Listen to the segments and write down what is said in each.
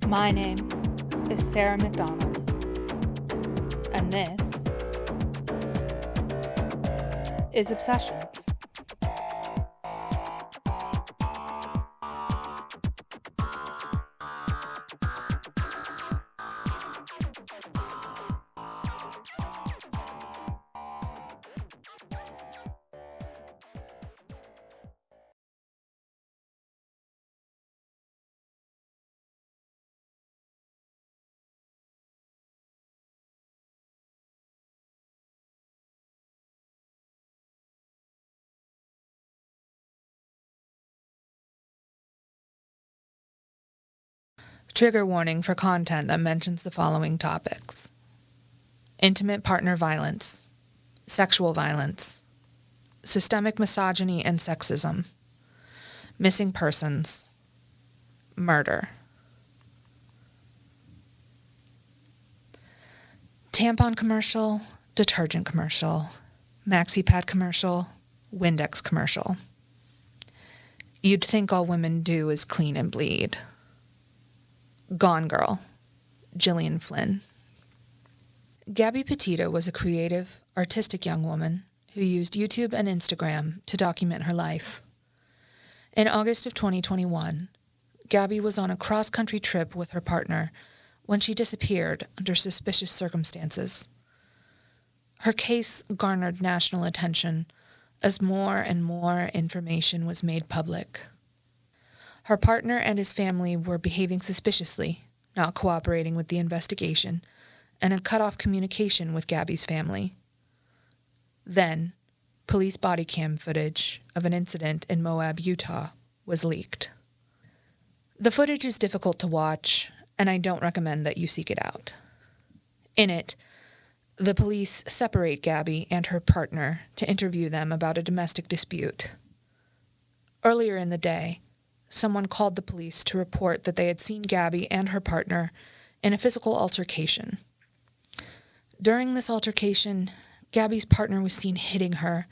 My name is Sarah McDonald, and this is Obsessions. Trigger warning for content that mentions the following topics: intimate partner violence, sexual violence, systemic misogyny and sexism, missing persons, murder. Tampon commercial, detergent commercial, maxi pad commercial, Windex commercial. You'd think all women do is clean and bleed. Gone Girl, Gillian Flynn. Gabby Petito was a creative, artistic young woman who used YouTube and Instagram to document her life. In August of 2021, Gabby was on a cross-country trip with her partner when she disappeared under suspicious circumstances. Her case garnered national attention as more and more information was made public. Her partner and his family were behaving suspiciously, not cooperating with the investigation, and had cut off communication with Gabby's family. Then, police body cam footage of an incident in Moab, Utah, was leaked. The footage is difficult to watch, and I don't recommend that you seek it out. In it, the police separate Gabby and her partner to interview them about a domestic dispute. Earlier in the day, someone called the police to report that they had seen Gabby and her partner in a physical altercation. During this altercation, Gabby's partner was seen hitting her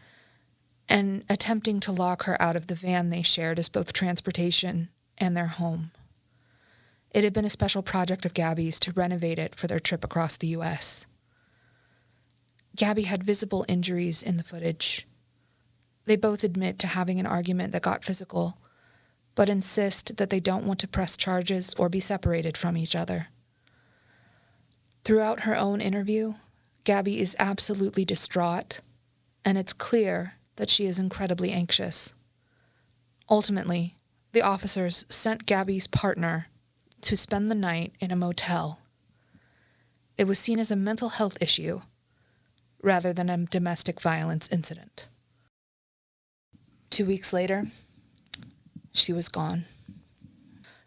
and attempting to lock her out of the van they shared as both transportation and their home. It had been a special project of Gabby's to renovate it for their trip across the U.S. Gabby had visible injuries in the footage. They both admit to having an argument that got physical, but insist that they don't want to press charges or be separated from each other. Throughout her own interview, Gabby is absolutely distraught, and it's clear that she is incredibly anxious. Ultimately, the officers sent Gabby's partner to spend the night in a motel. It was seen as a mental health issue rather than a domestic violence incident. 2 weeks later, she was gone.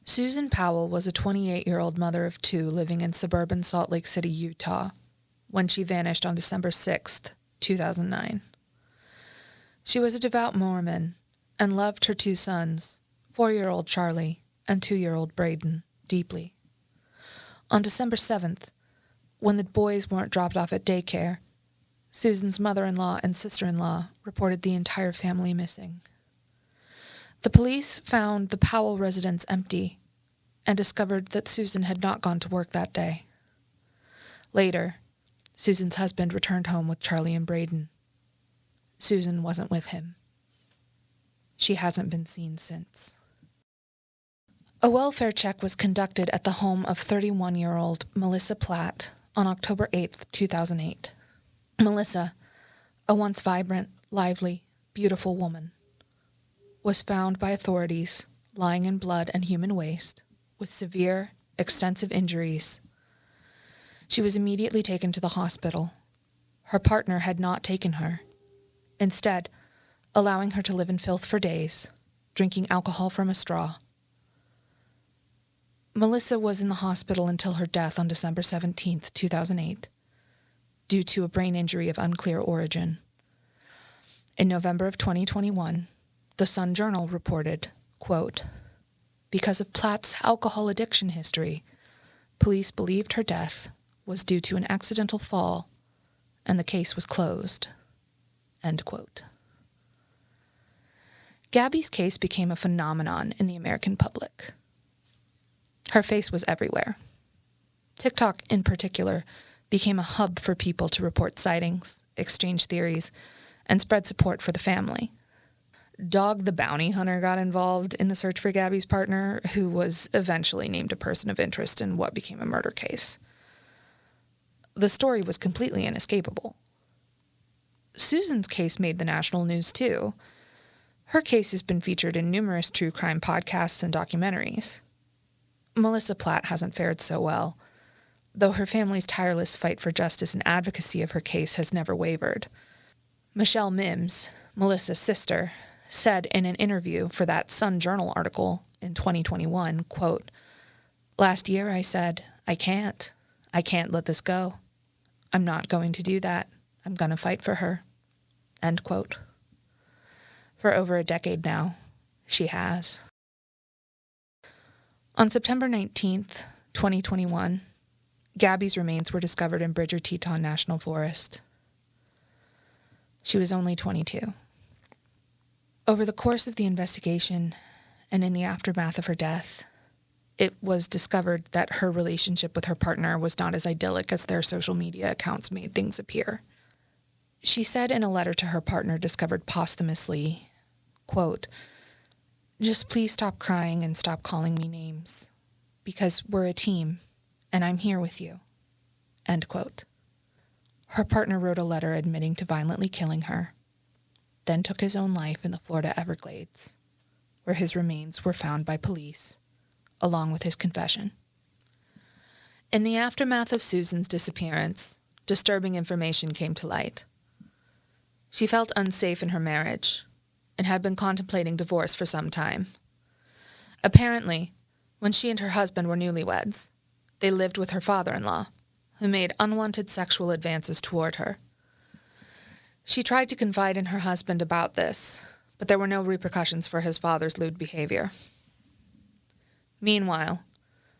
Susan Powell was a 28-year-old mother of two living in suburban Salt Lake City, Utah, when she vanished on December 6th, 2009. She was a devout Mormon and loved her two sons, 4-year-old Charlie and 2-year-old Braden, deeply. On December 7th, when the boys weren't dropped off at daycare, Susan's mother-in-law and sister-in-law reported the entire family missing. The police found the Powell residence empty and discovered that Susan had not gone to work that day. Later, Susan's husband returned home with Charlie and Braden. Susan wasn't with him. She hasn't been seen since. A welfare check was conducted at the home of 31-year-old Melissa Platt on October 8th, 2008. Melissa, a once vibrant, lively, beautiful woman, was found by authorities lying in blood and human waste with severe, extensive injuries. She was immediately taken to the hospital. Her partner had not taken her. Instead, allowing her to live in filth for days, drinking alcohol from a straw. Melissa was in the hospital until her death on December 17, 2008, due to a brain injury of unclear origin. In November of 2021, the Sun Journal reported, quote, "Because of Platt's alcohol addiction history, police believed her death was due to an accidental fall, and the case was closed." End quote. Gabby's case became a phenomenon in the American public. Her face was everywhere. TikTok, in particular, became a hub for people to report sightings, exchange theories, and spread support for the family. Dog the Bounty Hunter got involved in the search for Gabby's partner, who was eventually named a person of interest in what became a murder case. The story was completely inescapable. Susan's case made the national news, too. Her case has been featured in numerous true crime podcasts and documentaries. Melissa Platt hasn't fared so well, though her family's tireless fight for justice and advocacy of her case has never wavered. Michelle Mims, Melissa's sister, said in an interview for that Sun Journal article in 2021, quote, "Last year I said, I can't let this go. I'm not going to do that. I'm going to fight for her." End quote. For over a decade now, she has. On September 19th, 2021, Gabby's remains were discovered in Bridger Teton National Forest. She was only 22. Over the course of the investigation and in the aftermath of her death, it was discovered that her relationship with her partner was not as idyllic as their social media accounts made things appear. She said in a letter to her partner discovered posthumously, quote, "Just please stop crying and stop calling me names, because we're a team, and I'm here with you." End quote. Her partner wrote a letter admitting to violently killing her, then took his own life in the Florida Everglades, where his remains were found by police, along with his confession. In the aftermath of Susan's disappearance, disturbing information came to light. She felt unsafe in her marriage and had been contemplating divorce for some time. Apparently, when she and her husband were newlyweds, they lived with her father-in-law, who made unwanted sexual advances toward her. She tried to confide in her husband about this, but there were no repercussions for his father's lewd behavior. Meanwhile,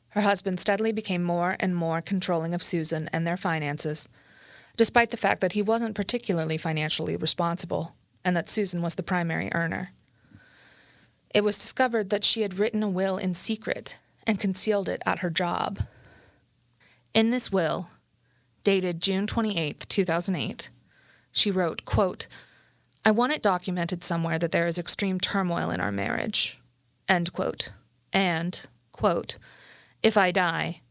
her husband steadily became more and more controlling of Susan and their finances, despite the fact that he wasn't particularly financially responsible and that Susan was the primary earner. It was discovered that she had written a will in secret and concealed it at her job. In this will, dated June 28, 2008, she wrote, quote, "I want it documented somewhere that there is extreme turmoil in our marriage," end quote, and, quote, "If I die,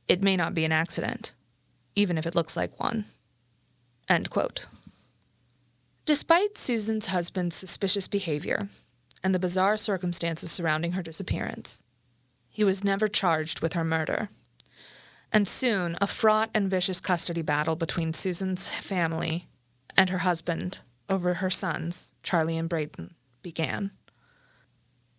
it may not be an accident, even if it looks like one," end quote. Despite Susan's husband's suspicious behavior and the bizarre circumstances surrounding her disappearance, he was never charged with her murder. And soon, a fraught and vicious custody battle between Susan's family and her husband over her sons, Charlie and Braden, began.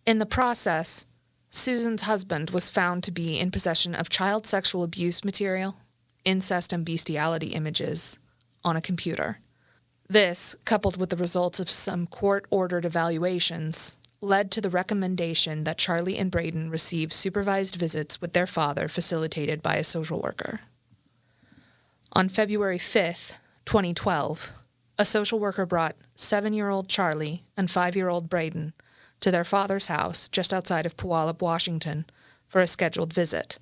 In the process, Susan's husband was found to be in possession of child sexual abuse material, incest and bestiality images on a computer. This, coupled with the results of some court-ordered evaluations, led to the recommendation that Charlie and Braden receive supervised visits with their father facilitated by a social worker. On February 5th, 2012, a social worker brought 7-year-old Charlie and 5-year-old Braden to their father's house just outside of Puyallup, Washington, for a scheduled visit.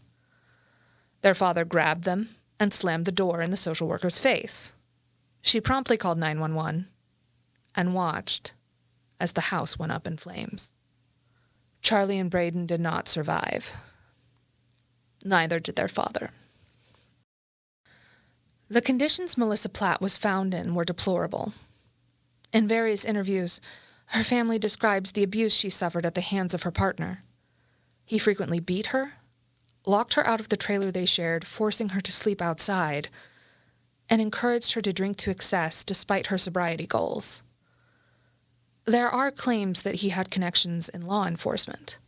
Their father grabbed them and slammed the door in the social worker's face. She promptly called 911 and watched as the house went up in flames. Charlie and Braden did not survive. Neither did their father. The conditions Melissa Platt was found in were deplorable. In various interviews, her family describes the abuse she suffered at the hands of her partner. He frequently beat her, locked her out of the trailer they shared, forcing her to sleep outside, and encouraged her to drink to excess despite her sobriety goals. There are claims that he had connections in law enforcement.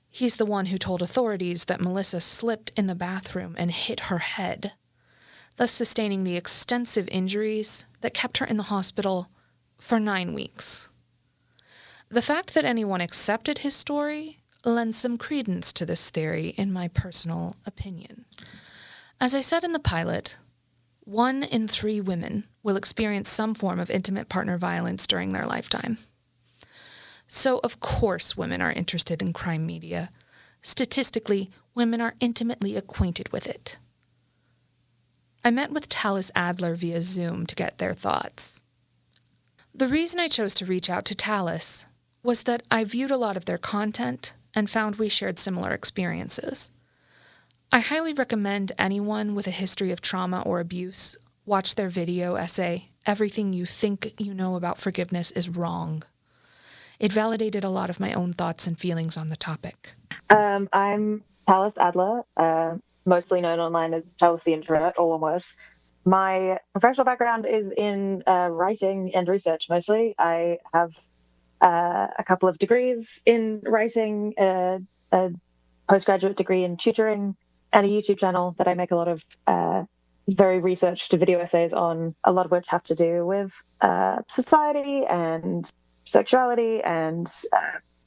He's the one who told authorities that Melissa slipped in the bathroom and hit her head, thus sustaining the extensive injuries that kept her in the hospital for 9 weeks. The fact that anyone accepted his story lends some credence to this theory, in my personal opinion. As I said in the pilot, 1 in 3 women will experience some form of intimate partner violence during their lifetime. So, of course, women are interested in crime media. Statistically, women are intimately acquainted with it. I met with Talis Adler via Zoom to get their thoughts. The reason I chose to reach out to Talis was that I viewed a lot of their content and found we shared similar experiences. I highly recommend anyone with a history of trauma or abuse watch their video essay, "Everything You Think You Know About Forgiveness Is Wrong." It validated a lot of my own thoughts and feelings on the topic. I'm Talis Adler, mostly known online as TalistheIntrovert, all one word. My professional background is in writing and research mostly. I have a couple of degrees in writing, a postgraduate degree in tutoring, and a YouTube channel that I make a lot of very researched video essays on, a lot of which have to do with society and sexuality and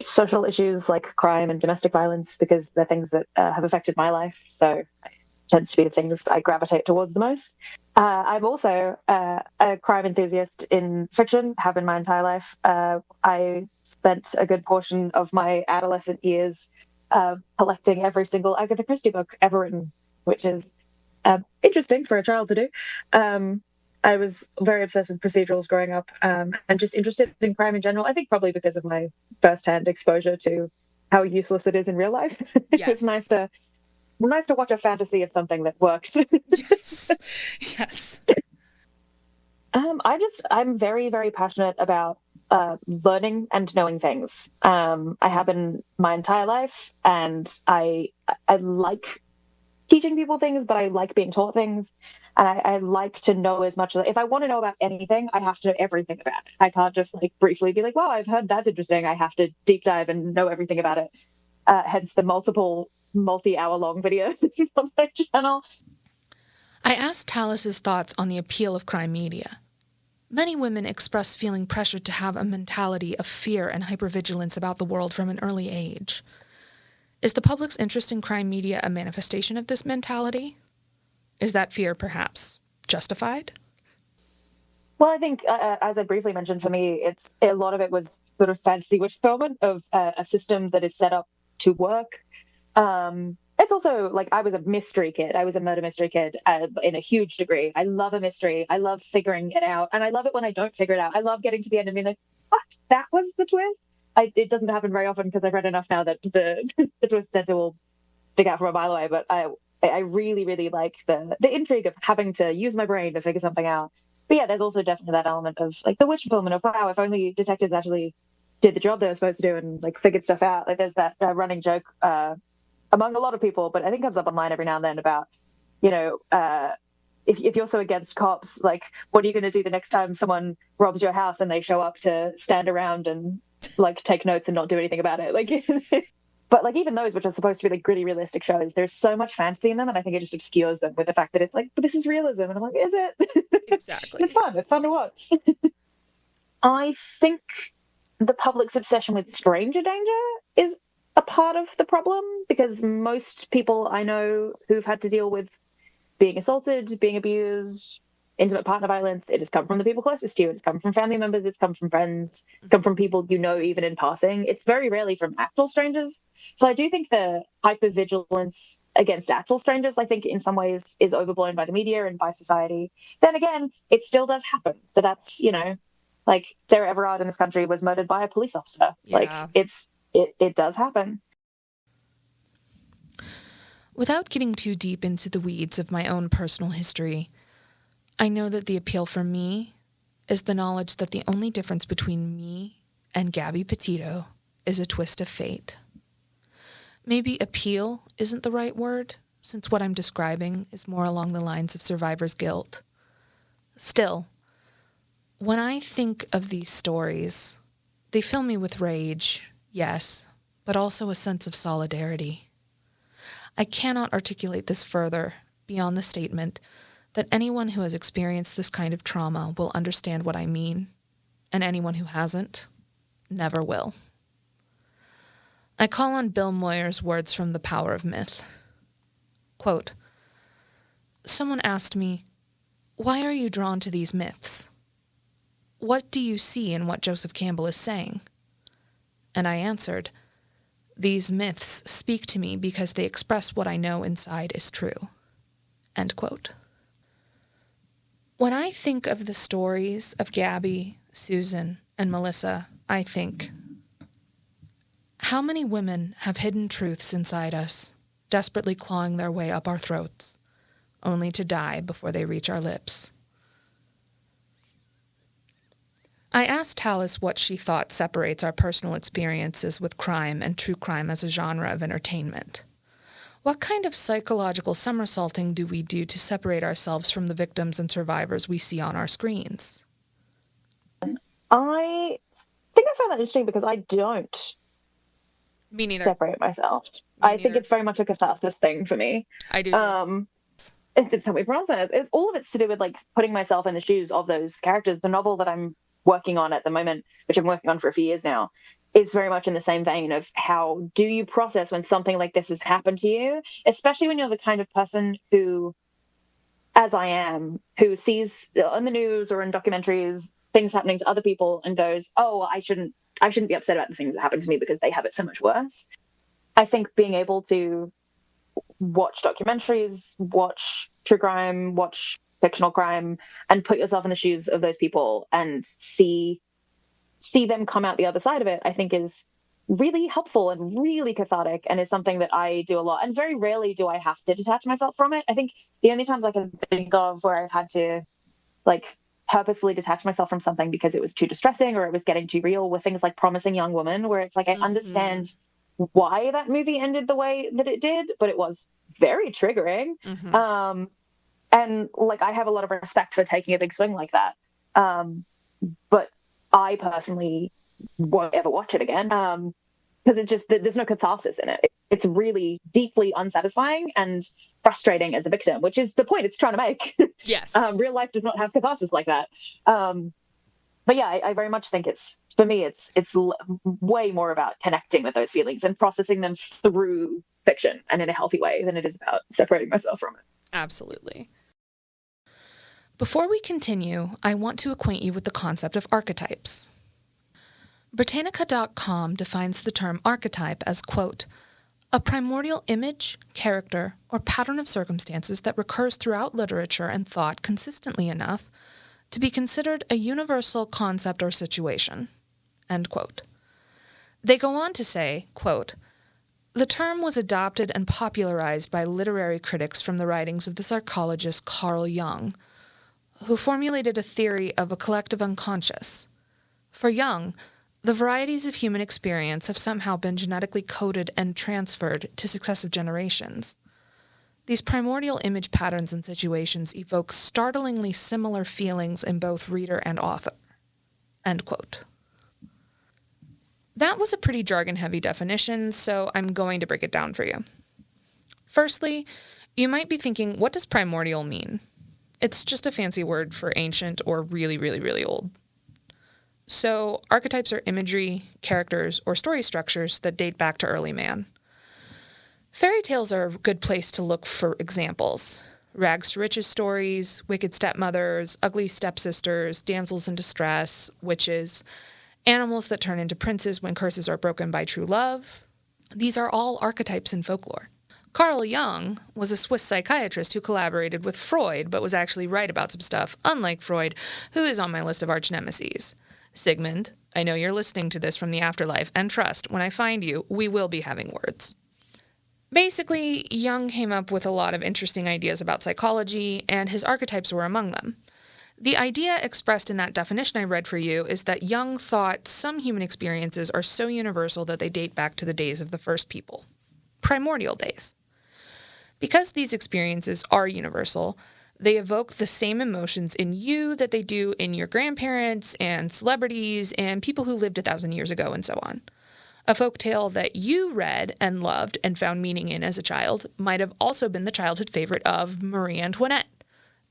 social issues like crime and domestic violence, because they're things that have affected my life. So it tends to be the things I gravitate towards the most. I'm also a crime enthusiast in fiction, have been my entire life. I spent a good portion of my adolescent years collecting every single Agatha Christie book ever written, which is interesting for a child to do. I was very obsessed with procedurals growing up, and just interested in crime in general. I think probably because of my firsthand exposure to how useless it is in real life. Yes. It's nice to watch a fantasy of something that worked. Yes. Yes. I'm very, very passionate about learning and knowing things. I have been my entire life, and I like teaching people things, but I like being taught things. And I like to know as much. If I want to know about anything, I have to know everything about it. I can't just like briefly be like, wow, I've heard that's interesting. I have to deep dive and know everything about it. Hence the multi-hour long videos on my channel. I asked Talis's thoughts on the appeal of crime media. Many women express feeling pressured to have a mentality of fear and hypervigilance about the world from an early age. Is the public's interest in crime media a manifestation of this mentality? Is that fear, perhaps, justified? Well, I think, as I briefly mentioned, for me, a lot of it was sort of fantasy wish fulfillment of a system that is set up to work. It's also like I was a mystery kid. I was a murder mystery kid in a huge degree. I love a mystery. I love figuring it out. And I love it when I don't figure it out. I love getting to the end and being like, what? That was the twist? It doesn't happen very often because I've read enough now that the twist center will dig out from a mile away. But I really, really like the intrigue of having to use my brain to figure something out. But yeah, there's also definitely that element of like the wish fulfillment of, wow, if only detectives actually did the job they were supposed to do and like figured stuff out. Like there's that running joke among a lot of people, but I think comes up online every now and then about, if you're so against cops, like what are you going to do the next time someone robs your house and they show up to stand around and like take notes and not do anything about it? Like. But like even those, which are supposed to be like gritty, realistic shows, there's so much fantasy in them, and I think it just obscures them with the fact that it's like, but this is realism, and I'm like, is it? Exactly. It's fun. It's fun to watch. I think the public's obsession with stranger danger is a part of the problem, because most people I know who've had to deal with being assaulted, being abused, intimate partner violence, it has come from the people closest to you. It's come from family members. It's come from friends. It's come from people you know, even in passing. It's very rarely from actual strangers. So I do think the hypervigilance against actual strangers, I think in some ways is overblown by the media and by society. Then again, it still does happen. So that's, like Sarah Everard in this country was murdered by a police officer. Yeah. Like it does happen. Without getting too deep into the weeds of my own personal history, I know that the appeal for me is the knowledge that the only difference between me and Gabby Petito is a twist of fate. Maybe appeal isn't the right word, since what I'm describing is more along the lines of survivor's guilt. Still, when I think of these stories, They fill me with rage, yes, but also a sense of solidarity. I cannot articulate this further beyond the statement that anyone who has experienced this kind of trauma will understand what I mean, and anyone who hasn't never will. I call on Bill Moyer's words from The Power of Myth. Quote, "Someone asked me, 'Why are you drawn to these myths? What do you see in what Joseph Campbell is saying?' And I answered, 'These myths speak to me because they express what I know inside is true.'" End quote. When I think of the stories of Gabby, Susan, and Melissa, I think, how many women have hidden truths inside us, desperately clawing their way up our throats, only to die before they reach our lips? I asked Talis what she thought separates our personal experiences with crime and true crime as a genre of entertainment. What kind of psychological somersaulting do we do to separate ourselves from the victims and survivors we see on our screens? I think I find that interesting because I don't Me neither. separate myself. I think it's very much a catharsis thing for me. I do. It's how we process. It's all of it's to do with like putting myself in the shoes of those characters. The novel that I'm working on at the moment, which I'm working on for a few years now, is very much in the same vein of how do you process when something like this has happened to you, especially when you're the kind of person who, as I am, who sees on the news or in documentaries things happening to other people and goes, "Oh, I shouldn't be upset about the things that happen to me because they have it so much worse." I think being able to watch documentaries, watch true crime, watch fictional crime, and put yourself in the shoes of those people and see them come out the other side of it, I think is really helpful and really cathartic, and is something that I do a lot. And very rarely do I have to detach myself from it. I think the only times I can think of where I've had to like purposefully detach myself from something because it was too distressing or it was getting too real were things like Promising Young Woman, where it's like I understand why that movie ended the way that it did, but it was very triggering. And like I have a lot of respect for taking a big swing like that. But I personally won't ever watch it again because it just, there's no catharsis in it. It's really deeply unsatisfying and frustrating as a victim, which is the point it's trying to make. Yes. Real life does not have catharsis like that. But yeah, I very much think for me, it's way more about connecting with those feelings and processing them through fiction and in a healthy way than it is about separating myself from it. Absolutely. Before we continue, I want to acquaint you with the concept of archetypes. Britannica.com defines the term archetype as, quote, "a primordial image, character, or pattern of circumstances that recurs throughout literature and thought consistently enough to be considered a universal concept or situation," end quote. They go on to say, quote, "The term was adopted and popularized by literary critics from the writings of the psychologist Carl Jung, who formulated a theory of a collective unconscious. For Jung, the varieties of human experience have somehow been genetically coded and transferred to successive generations. These primordial image patterns and situations evoke startlingly similar feelings in both reader and author," end quote. That was a pretty jargon-heavy definition, so I'm going to break it down for you. Firstly, you might be thinking, what does primordial mean? It's just a fancy word for ancient or really, really, really old. So, archetypes are imagery, characters, or story structures that date back to early man. Fairy tales are a good place to look for examples. Rags to riches stories, wicked stepmothers, ugly stepsisters, damsels in distress, witches, animals that turn into princes when curses are broken by true love. These are all archetypes in folklore. Carl Jung was a Swiss psychiatrist who collaborated with Freud, but was actually right about some stuff, unlike Freud, who is on my list of arch nemeses. Sigmund, I know you're listening to this from the afterlife, and trust, when I find you, we will be having words. Basically, Jung came up with a lot of interesting ideas about psychology, and his archetypes were among them. The idea expressed in that definition I read for you is that Jung thought some human experiences are so universal that they date back to the days of the first people, primordial days. Because these experiences are universal, They evoke the same emotions in you that they do in your grandparents and celebrities and people who lived 1,000 years ago and so on. A folktale that you read and loved and found meaning in as a child might have also been the childhood favorite of Marie Antoinette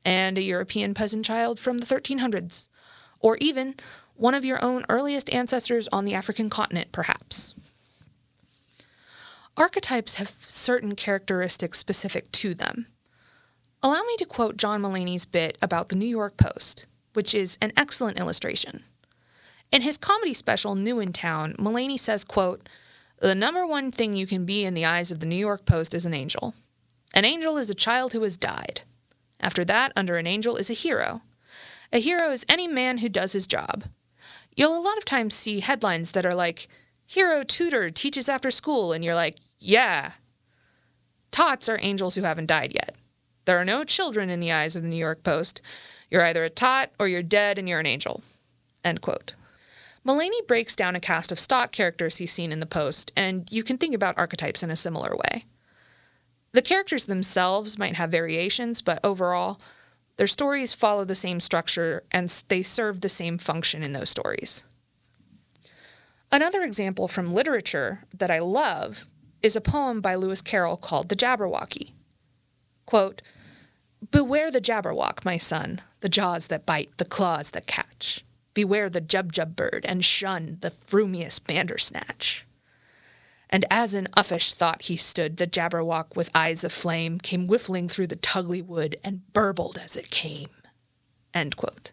and a European peasant child from the 1300s, or even one of your own earliest ancestors on the African continent, perhaps. Archetypes have certain characteristics specific to them. Allow me to quote John Mulaney's bit about the New York Post, which is an excellent illustration. In his comedy special, New in Town, Mulaney says, quote, "The number one thing you can be in the eyes of the New York Post is an angel. An angel is a child who has died. After that, under an angel is a hero. A hero is any man who does his job. You'll a lot of times see headlines that are like, 'Hero tutor teaches after school,' and you're like, yeah. Tots are angels who haven't died yet. There are no children in the eyes of the New York Post. You're either a tot or you're dead and you're an angel." End quote. Mulaney breaks down a cast of stock characters he's seen in the Post, and you can think about archetypes in a similar way. The characters themselves might have variations, but overall, their stories follow the same structure and they serve the same function in those stories. Another example from literature that I love is a poem by Lewis Carroll called The Jabberwocky. Quote, "Beware the Jabberwock, my son, the jaws that bite, the claws that catch. Beware the Jubjub bird, and shun the frumious Bandersnatch." And as in uffish thought he stood, the Jabberwock with eyes of flame came whiffling through the tugly wood and burbled as it came. End quote.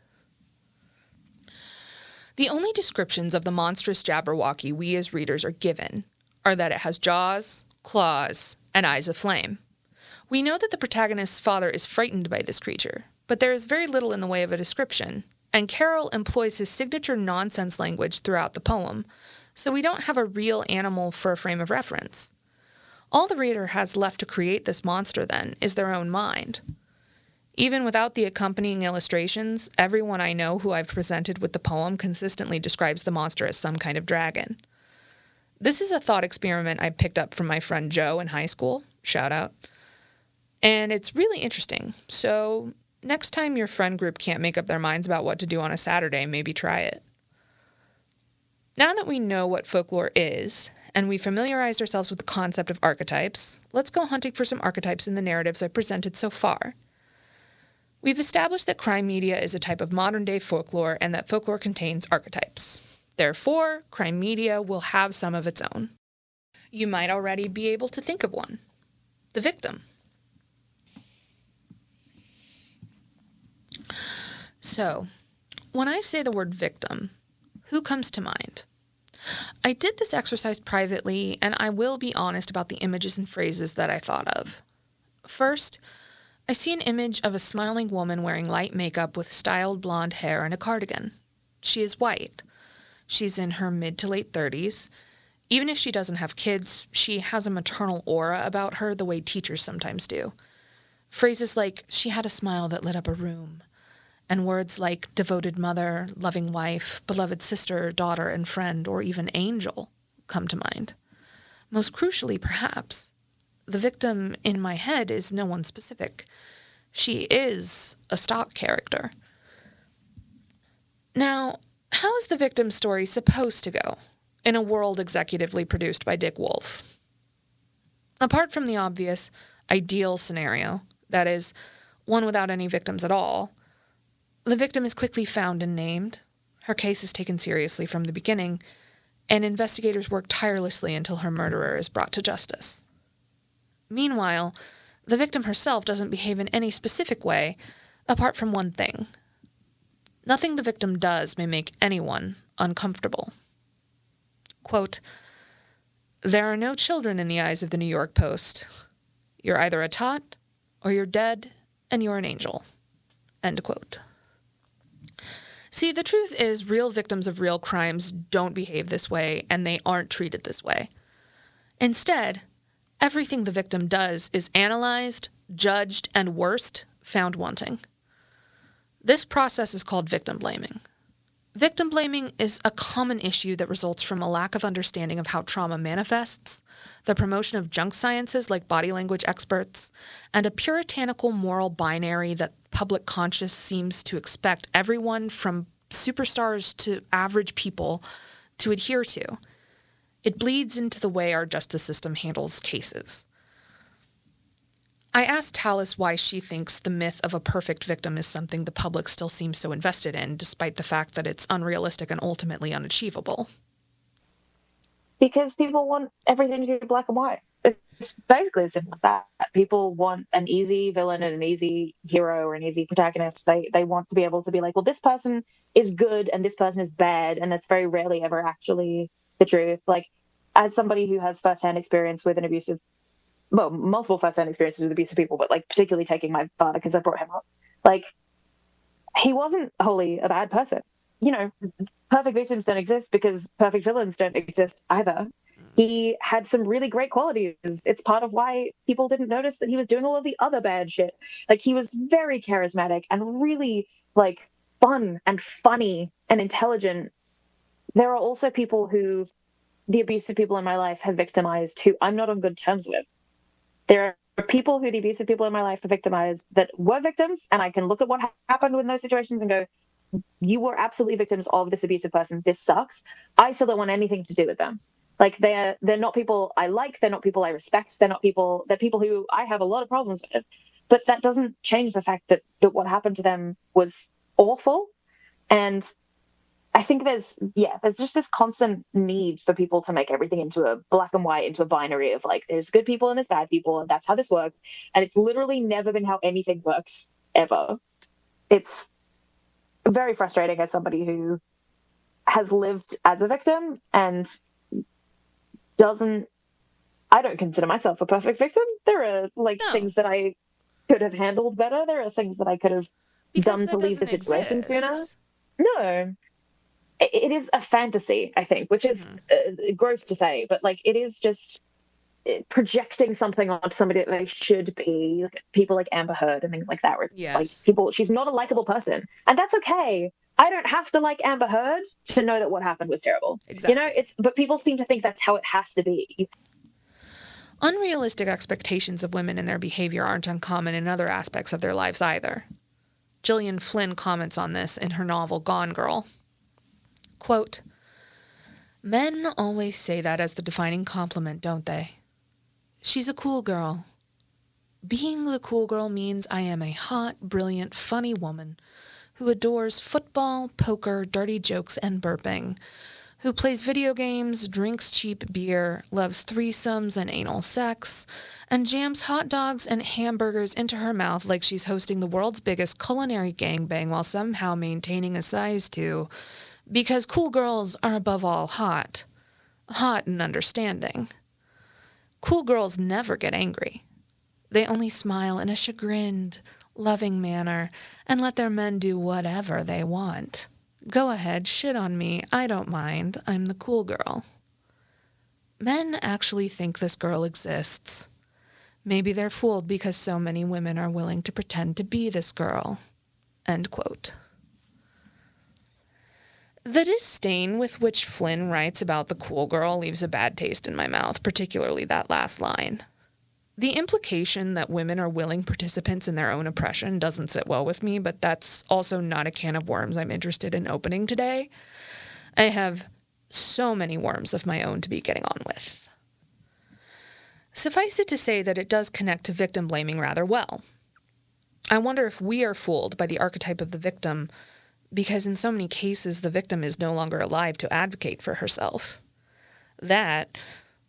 The only descriptions of the monstrous Jabberwocky we as readers are given are that it has jaws, claws, and eyes of flame. We know that the protagonist's father is frightened by this creature, but there is very little in the way of a description, and Carroll employs his signature nonsense language throughout the poem, so we don't have a real animal for a frame of reference. All the reader has left to create this monster, then, is their own mind. Even without the accompanying illustrations, everyone I know who I've presented with the poem consistently describes the monster as some kind of dragon. This is a thought experiment I picked up from my friend Joe in high school. Shout out. And it's really interesting, so next time your friend group can't make up their minds about what to do on a Saturday, maybe try it. Now that we know what folklore is, and we familiarized ourselves with the concept of archetypes, let's go hunting for some archetypes in the narratives I've presented so far. We've established that crime media is a type of modern-day folklore and that folklore contains archetypes. Therefore, crime media will have some of its own. You might already be able to think of one. The victim. So, when I say the word victim, who comes to mind? I did this exercise privately, and I will be honest about the images and phrases that I thought of. First, I see an image of a smiling woman wearing light makeup with styled blonde hair and a cardigan. She is white. She's in her mid to late 30s. Even if she doesn't have kids, she has a maternal aura about her the way teachers sometimes do. Phrases like, "she had a smile that lit up a room," and words like devoted mother, loving wife, beloved sister, daughter, and friend, or even angel come to mind. Most crucially, perhaps, the victim in my head is no one specific. She is a stock character. Now, how is the victim story supposed to go in a world executively produced by Dick Wolf? Apart from the obvious ideal scenario, that is, one without any victims at all, the victim is quickly found and named, her case is taken seriously from the beginning, and investigators work tirelessly until her murderer is brought to justice. Meanwhile, the victim herself doesn't behave in any specific way, apart from one thing. Nothing the victim does may make anyone uncomfortable. Quote, "There are no children in the eyes of the New York Post. You're either a tot, or you're dead, and you're an angel." End quote. See, the truth is real victims of real crimes don't behave this way, and they aren't treated this way. Instead, everything the victim does is analyzed, judged, and worst, found wanting. This process is called victim blaming. Victim blaming is a common issue that results from a lack of understanding of how trauma manifests, the promotion of junk sciences like body language experts, and a puritanical moral binary that public conscience seems to expect everyone from superstars to average people to adhere to. It bleeds into the way our justice system handles cases. I asked Talis why she thinks the myth of a perfect victim is something the public still seems so invested in, despite the fact that it's unrealistic and ultimately unachievable. Because people want everything to be black and white. It's basically as simple as that. People want an easy villain and an easy hero or an easy protagonist. They want to be able to be like, well, this person is good and this person is bad, and that's very rarely ever actually the truth. Like, as somebody who has firsthand experience with multiple first-hand experiences with abusive people, but like particularly taking my father because I brought him up. Like, he wasn't wholly a bad person. You know, perfect victims don't exist because perfect villains don't exist either. He had some really great qualities. It's part of why people didn't notice that he was doing all of the other bad shit. Like, he was very charismatic and really like fun and funny and intelligent. There are also people who the abusive people in my life have victimized who I'm not on good terms with. There are people who the abusive people in my life have victimized that were victims, and I can look at what happened in those situations and go, you were absolutely victims of this abusive person. This sucks. I still don't want anything to do with them. Like, they're not people I like. They're not people I respect. They're people who I have a lot of problems with. But that doesn't change the fact that what happened to them was awful. And I think there's just this constant need for people to make everything into a black and white, into a binary of like, there's good people and there's bad people, and that's how this works. And it's literally never been how anything works, ever. It's very frustrating as somebody who has lived as a victim and I don't consider myself a perfect victim. There are things that I could have handled better. There are things that I could have done to leave the situation sooner. No. It is a fantasy, I think, which is gross to say, but like, it is just projecting something onto somebody that they should be. People like Amber Heard and things like that, where it's like she's not a likable person, and that's okay. I don't have to like Amber Heard to know that what happened was terrible. Exactly. You know, but people seem to think that's how it has to be. Unrealistic expectations of women and their behavior aren't uncommon in other aspects of their lives either. Gillian Flynn comments on this in her novel Gone Girl. Quote, "Men always say that as the defining compliment, don't they? She's a cool girl. Being the cool girl means I am a hot, brilliant, funny woman who adores football, poker, dirty jokes, and burping, who plays video games, drinks cheap beer, loves threesomes and anal sex, and jams hot dogs and hamburgers into her mouth like she's hosting the world's biggest culinary gangbang while somehow maintaining a size 2, because cool girls are above all hot and understanding. Cool girls never get angry. They only smile in a chagrined, loving manner and let their men do whatever they want. Go ahead, shit on me. I don't mind. I'm the cool girl. Men actually think this girl exists. Maybe they're fooled because so many women are willing to pretend to be this girl." End quote. The disdain with which Flynn writes about the cool girl leaves a bad taste in my mouth, particularly that last line. The implication that women are willing participants in their own oppression doesn't sit well with me, but that's also not a can of worms I'm interested in opening today. I have so many worms of my own to be getting on with. Suffice it to say that it does connect to victim blaming rather well. I wonder if we are fooled by the archetype of the victim because in so many cases the victim is no longer alive to advocate for herself. That,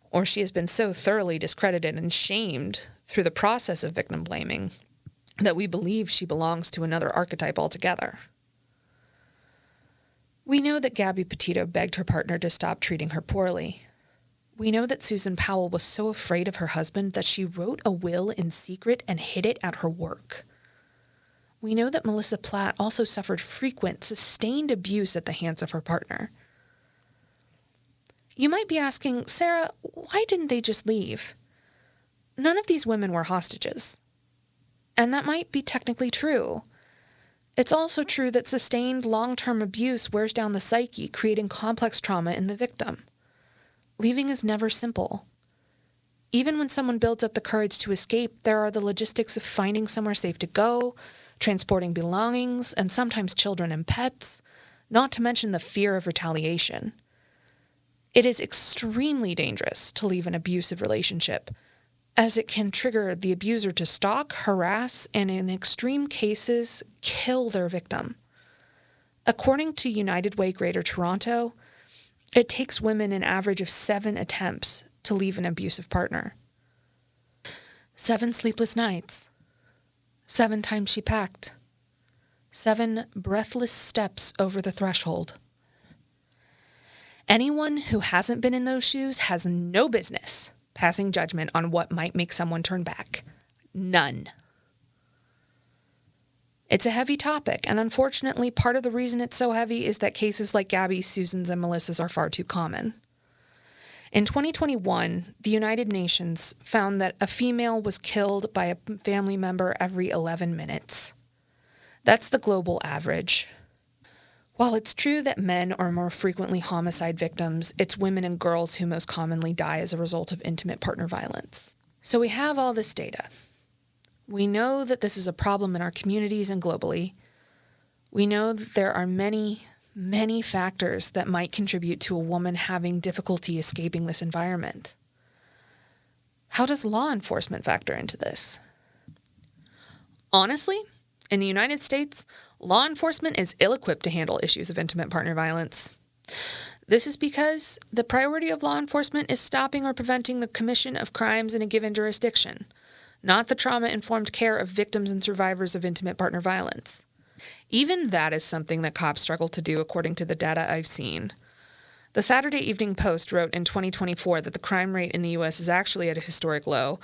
or she has been so thoroughly discredited and shamed through the process of victim blaming that we believe she belongs to another archetype altogether. We know that Gabby Petito begged her partner to stop treating her poorly. We know that Susan Powell was so afraid of her husband that she wrote a will in secret and hid it at her work. We know that Melissa Platt also suffered frequent, sustained abuse at the hands of her partner. You might be asking, Sarah, why didn't they just leave? None of these women were hostages. And that might be technically true. It's also true that sustained long-term abuse wears down the psyche, creating complex trauma in the victim. Leaving is never simple. Even when someone builds up the courage to escape, there are the logistics of finding somewhere safe to go, transporting belongings, and sometimes children and pets, not to mention the fear of retaliation. It is extremely dangerous to leave an abusive relationship, as it can trigger the abuser to stalk, harass, and in extreme cases, kill their victim. According to United Way Greater Toronto, it takes women an average of 7 attempts to leave an abusive partner. 7 sleepless nights. 7 times she packed. 7 breathless steps over the threshold. Anyone who hasn't been in those shoes has no business passing judgment on what might make someone turn back. None. It's a heavy topic, and unfortunately, part of the reason it's so heavy is that cases like Gabby's, Susan's, and Melissa's are far too common. In 2021, the United Nations found that a female was killed by a family member every 11 minutes. That's the global average. While it's true that men are more frequently homicide victims, it's women and girls who most commonly die as a result of intimate partner violence. So we have all this data. We know that this is a problem in our communities and globally. We know that there are many, many factors that might contribute to a woman having difficulty escaping this environment. How does law enforcement factor into this? Honestly, in the United States, law enforcement is ill-equipped to handle issues of intimate partner violence. This is because the priority of law enforcement is stopping or preventing the commission of crimes in a given jurisdiction, not the trauma-informed care of victims and survivors of intimate partner violence. Even that is something that cops struggle to do, according to the data I've seen. The Saturday Evening Post wrote in 2024 that the crime rate in the U.S. is actually at a historic low,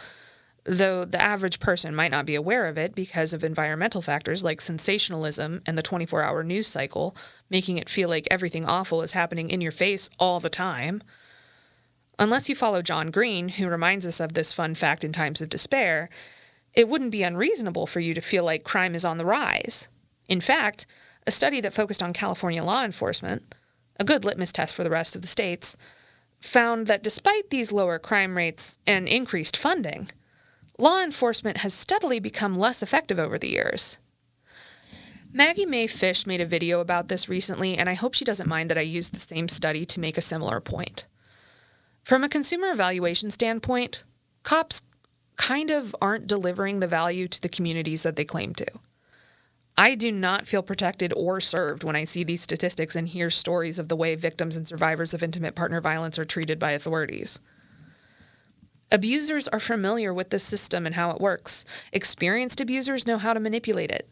though the average person might not be aware of it because of environmental factors like sensationalism and the 24-hour news cycle, making it feel like everything awful is happening in your face all the time. Unless you follow John Green, who reminds us of this fun fact in times of despair, it wouldn't be unreasonable for you to feel like crime is on the rise. In fact, a study that focused on California law enforcement, a good litmus test for the rest of the states, found that despite these lower crime rates and increased funding, law enforcement has steadily become less effective over the years. Maggie Mae Fish made a video about this recently, and I hope she doesn't mind that I used the same study to make a similar point. From a consumer evaluation standpoint, cops kind of aren't delivering the value to the communities that they claim to. I do not feel protected or served when I see these statistics and hear stories of the way victims and survivors of intimate partner violence are treated by authorities. Abusers are familiar with this system and how it works. Experienced abusers know how to manipulate it.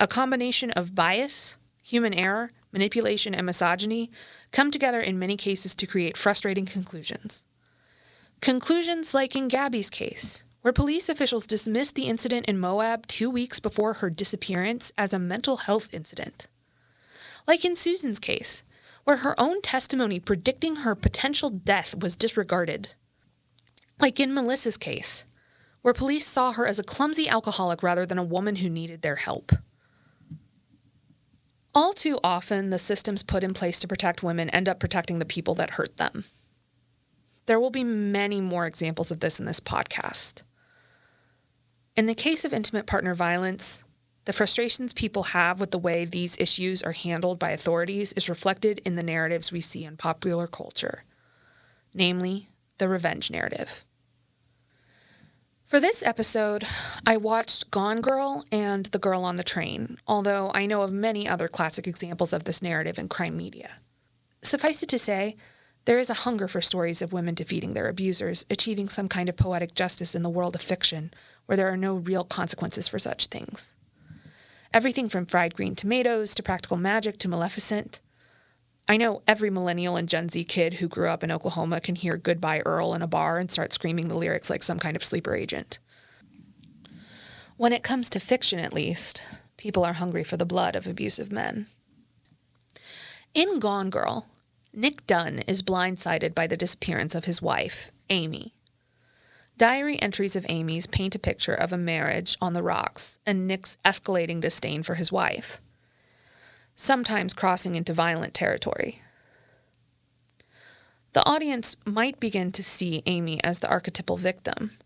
A combination of bias, human error, manipulation, and misogyny come together in many cases to create frustrating conclusions. Conclusions like in Gabby's case, where police officials dismissed the incident in Moab 2 weeks before her disappearance as a mental health incident. Like in Susan's case, where her own testimony predicting her potential death was disregarded. Like in Melissa's case, where police saw her as a clumsy alcoholic rather than a woman who needed their help. All too often, the systems put in place to protect women end up protecting the people that hurt them. There will be many more examples of this in this podcast. In the case of intimate partner violence, the frustrations people have with the way these issues are handled by authorities is reflected in the narratives we see in popular culture, namely the revenge narrative. For this episode, I watched Gone Girl and The Girl on the Train, although I know of many other classic examples of this narrative in crime media. Suffice it to say, there is a hunger for stories of women defeating their abusers, achieving some kind of poetic justice in the world of fiction, where there are no real consequences for such things. Everything from fried green tomatoes to practical magic to Maleficent. I know every millennial and Gen Z kid who grew up in Oklahoma can hear Goodbye Earl in a bar and start screaming the lyrics like some kind of sleeper agent. When it comes to fiction, at least, people are hungry for the blood of abusive men. In Gone Girl, Nick Dunn is blindsided by the disappearance of his wife, Amy. Diary entries of Amy's paint a picture of a marriage on the rocks and Nick's escalating disdain for his wife. sometimes crossing into violent territory. The audience might begin to see Amy as the archetypal victim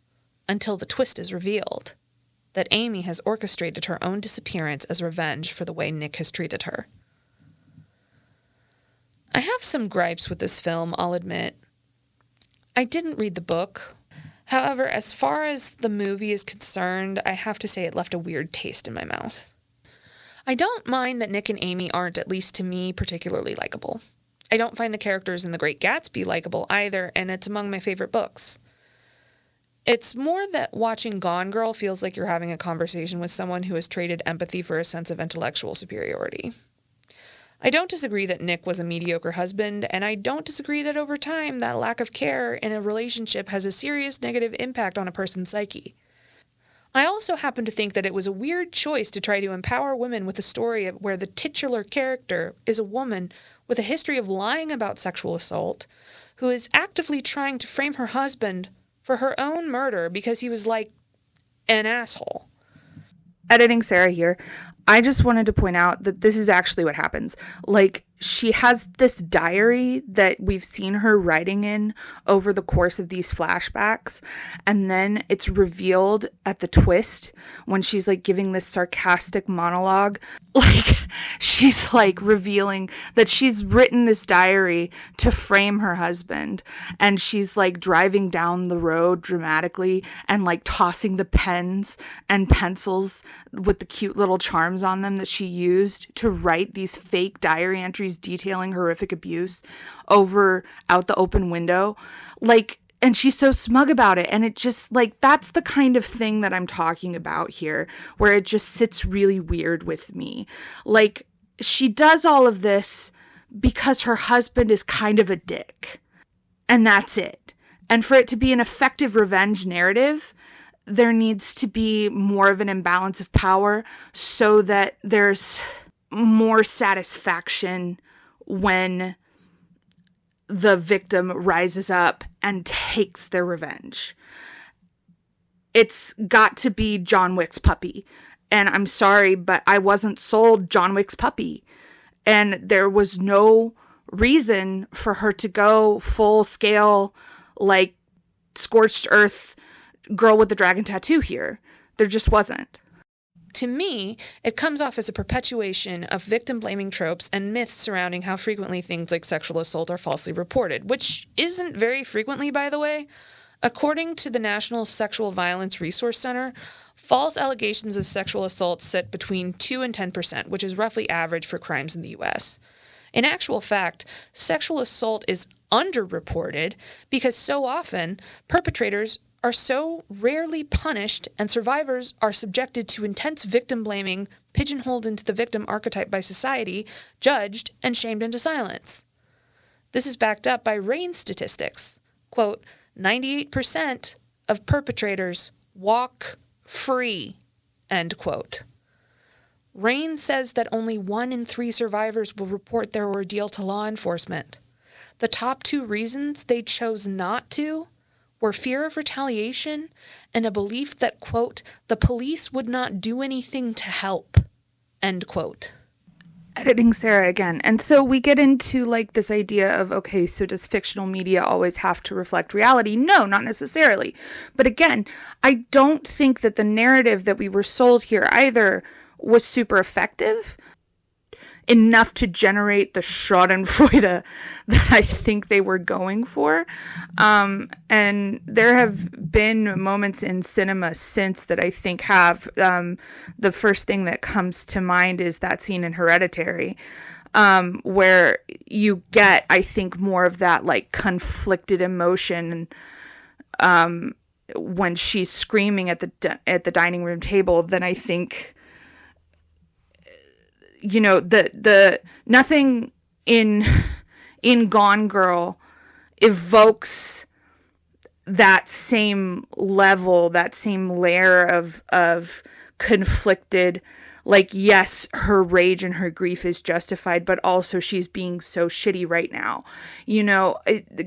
until the twist is revealed, that Amy has orchestrated her own disappearance as revenge for the way Nick has treated her. I have some gripes with this film, I'll admit. I didn't read the book. However, as far as the movie is concerned, I have to say it left a weird taste in my mouth. I don't mind that Nick and Amy aren't, at least to me, particularly likable. I don't find the characters in The Great Gatsby likable either, and it's among my favorite books. It's more that watching Gone Girl feels like you're having a conversation with someone who has traded empathy for a sense of intellectual superiority. I don't disagree that Nick was a mediocre husband, and I don't disagree that over time that lack of care in a relationship has a serious negative impact on a person's psyche. I also happen to think that it was a weird choice to try to empower women with a story where the titular character is a woman with a history of lying about sexual assault, who is actively trying to frame her husband for her own murder because he was like an asshole. Editing Sarah here. I just wanted to point out that this is actually what happens. Like, she has this diary that we've seen her writing in over the course of these flashbacks, and then it's revealed at the twist when she's like giving this sarcastic monologue. Like, she's like revealing that she's written this diary to frame her husband, and she's like driving down the road dramatically and like tossing the pens and pencils with the cute little charms on them that she used to write these fake diary entries detailing horrific abuse out the open window. Like, and she's so smug about it. And it just, like, that's the kind of thing that I'm talking about here, where it just sits really weird with me. Like, she does all of this because her husband is kind of a dick. And that's it. And for it to be an effective revenge narrative, there needs to be more of an imbalance of power so that there's more satisfaction when the victim rises up and takes their revenge. It's got to be John Wick's puppy. And I'm sorry, but I wasn't sold John Wick's puppy. And there was no reason for her to go full scale, like, scorched earth girl with the dragon tattoo here. There just wasn't. To me, it comes off as a perpetuation of victim-blaming tropes and myths surrounding how frequently things like sexual assault are falsely reported, which isn't very frequently, by the way. According to the National Sexual Violence Resource Center, false allegations of sexual assault sit between 2 and 10%, which is roughly average for crimes in the U.S. In actual fact, sexual assault is underreported because so often perpetrators are so rarely punished and survivors are subjected to intense victim blaming, pigeonholed into the victim archetype by society, judged, and shamed into silence. This is backed up by RAINN statistics. Quote, 98% of perpetrators walk free, end quote. RAINN says that only 1 in 3 survivors will report their ordeal to law enforcement. The top 2 reasons they chose not to were fear of retaliation and a belief that, quote, the police would not do anything to help, end quote. Editing Sarah again. And so we get into like this idea of, okay, so does fictional media always have to reflect reality? No, not necessarily. But again, I don't think that the narrative that we were sold here either was super effective enough to generate the schadenfreude that I think they were going for. And there have been moments in cinema since that I think have, the first thing that comes to mind is that scene in Hereditary, where you get, I think, more of that like conflicted emotion, when she's screaming at the dining room table, then I think, you know, the nothing in Gone Girl evokes that same level, that same layer of conflicted, like, yes, her rage and her grief is justified, but also she's being so shitty right now. You know,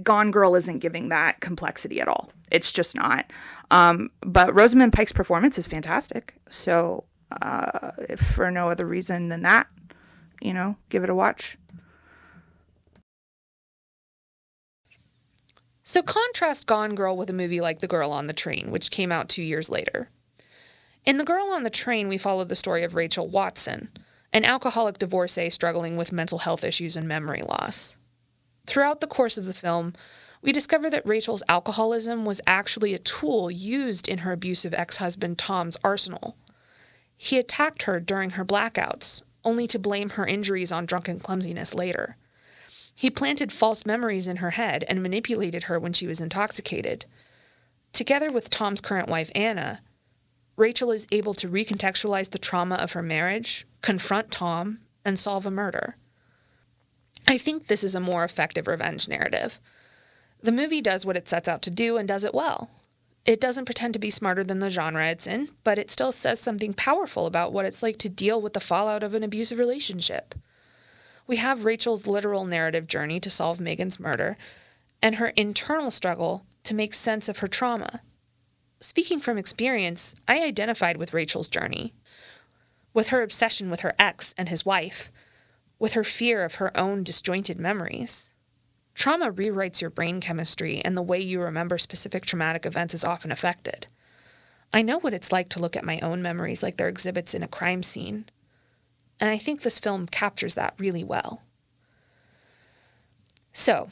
Gone Girl isn't giving that complexity at all. It's just not. But Rosamund Pike's performance is fantastic. So, if for no other reason than that, give it a watch. So contrast Gone Girl with a movie like The Girl on the Train, which came out 2 years later. In The Girl on the Train, we follow the story of Rachel Watson, an alcoholic divorcee struggling with mental health issues and memory loss. Throughout the course of the film, we discover that Rachel's alcoholism was actually a tool used in her abusive ex-husband Tom's arsenal. He attacked her during her blackouts, only to blame her injuries on drunken clumsiness later. He planted false memories in her head and manipulated her when she was intoxicated. Together with Tom's current wife, Anna, Rachel is able to recontextualize the trauma of her marriage, confront Tom, and solve a murder. I think this is a more effective revenge narrative. The movie does what it sets out to do and does it well. It doesn't pretend to be smarter than the genre it's in, but it still says something powerful about what it's like to deal with the fallout of an abusive relationship. We have Rachel's literal narrative journey to solve Megan's murder, and her internal struggle to make sense of her trauma. Speaking from experience, I identified with Rachel's journey, with her obsession with her ex and his wife, with her fear of her own disjointed memories. Trauma rewrites your brain chemistry, and the way you remember specific traumatic events is often affected. I know what it's like to look at my own memories like they're exhibits in a crime scene, and I think this film captures that really well. So,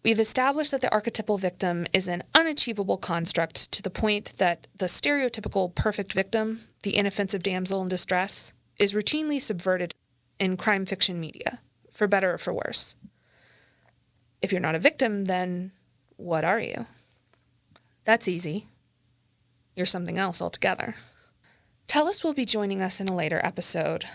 we've established that the archetypal victim is an unachievable construct to the point that the stereotypical perfect victim, the inoffensive damsel in distress, is routinely subverted in crime fiction media, for better or for worse. If you're not a victim, then what are you? That's easy. You're something else altogether. Talis will be joining us in a later episode,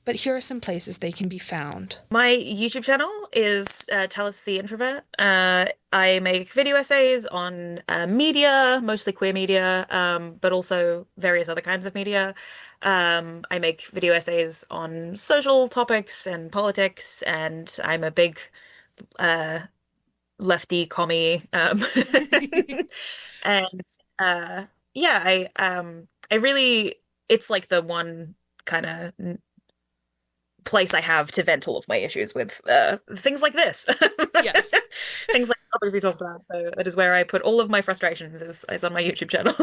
but here are some places they can be found. My YouTube channel is Talis the Introvert. I make video essays on media, mostly queer media, but also various other kinds of media. I make video essays on social topics and politics, and I'm a big lefty commie. And yeah, I really, it's like the one kind of place I have to vent all of my issues with things like this. Yes. Things like others we talked about. So that is where I put all of my frustrations is on my YouTube channel.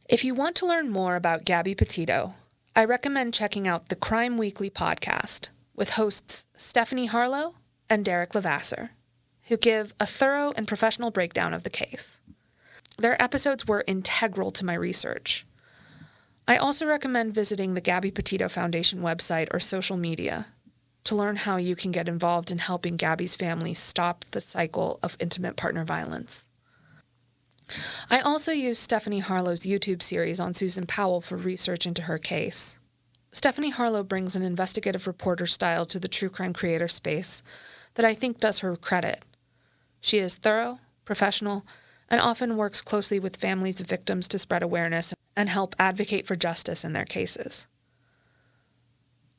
If you want to learn more about Gabby Petito, I recommend checking out the Crime Weekly podcast with hosts Stephanie Harlow and Derek Levasseur, who give a thorough and professional breakdown of the case. Their episodes were integral to my research. I also recommend visiting the Gabby Petito Foundation website or social media to learn how you can get involved in helping Gabby's family stop the cycle of intimate partner violence. I also use Stephanie Harlow's YouTube series on Susan Powell for research into her case. Stephanie Harlow brings an investigative reporter style to the true crime creator space that I think does her credit. She is thorough, professional, and often works closely with families of victims to spread awareness and help advocate for justice in their cases.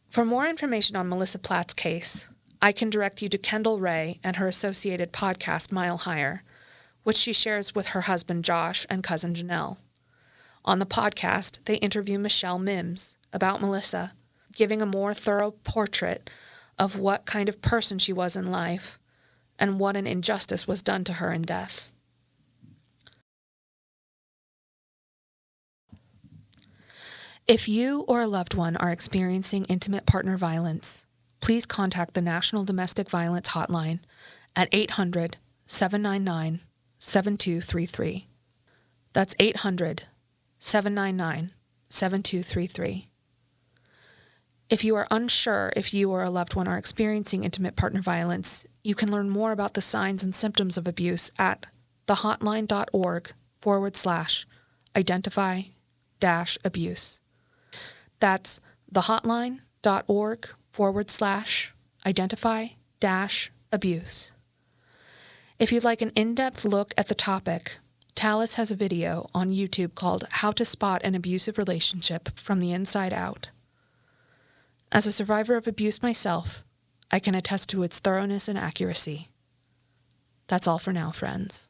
For more information on Melissa Platt's case, I can direct you to Kendall Ray and her associated podcast, Mile Higher, which she shares with her husband Josh and cousin Janelle. On the podcast, they interview Michelle Mims about Melissa, giving a more thorough portrait of what kind of person she was in life and what an injustice was done to her in death. If you or a loved one are experiencing intimate partner violence, please contact the National Domestic Violence Hotline at 800-799-7233. That's 800-799-7233. If you are unsure if you or a loved one are experiencing intimate partner violence, you can learn more about the signs and symptoms of abuse at thehotline.org/identify-abuse. That's thehotline.org/identify-abuse. If you'd like an in-depth look at the topic, Talis has a video on YouTube called How to Spot an Abusive Relationship from the Inside Out. As a survivor of abuse myself, I can attest to its thoroughness and accuracy. That's all for now, friends.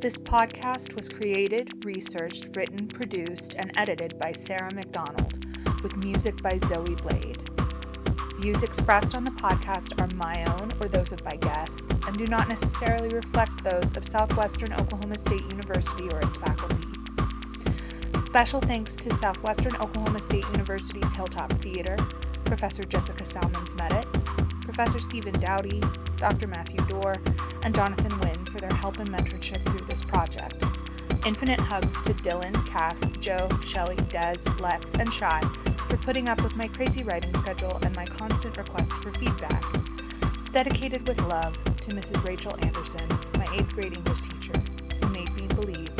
This podcast was created, researched, written, produced, and edited by Sarah McDonald, with music by Zoe Blade. Views expressed on the podcast are my own or those of my guests, and do not necessarily reflect those of Southwestern Oklahoma State University or its faculty. Special thanks to Southwestern Oklahoma State University's Hilltop Theater, Professor Jessica Salmons-Meditz, Professor Stephen Dowdy, Dr. Matthew Dorr, and Jonathan Wynn for their help and mentorship through this project. Infinite hugs to Dylan, Cass, Joe, Shelley, Des, Lex, and Shy for putting up with my crazy writing schedule and my constant requests for feedback. Dedicated with love to Mrs. Rachel Anderson, my 8th grade English teacher, who made me believe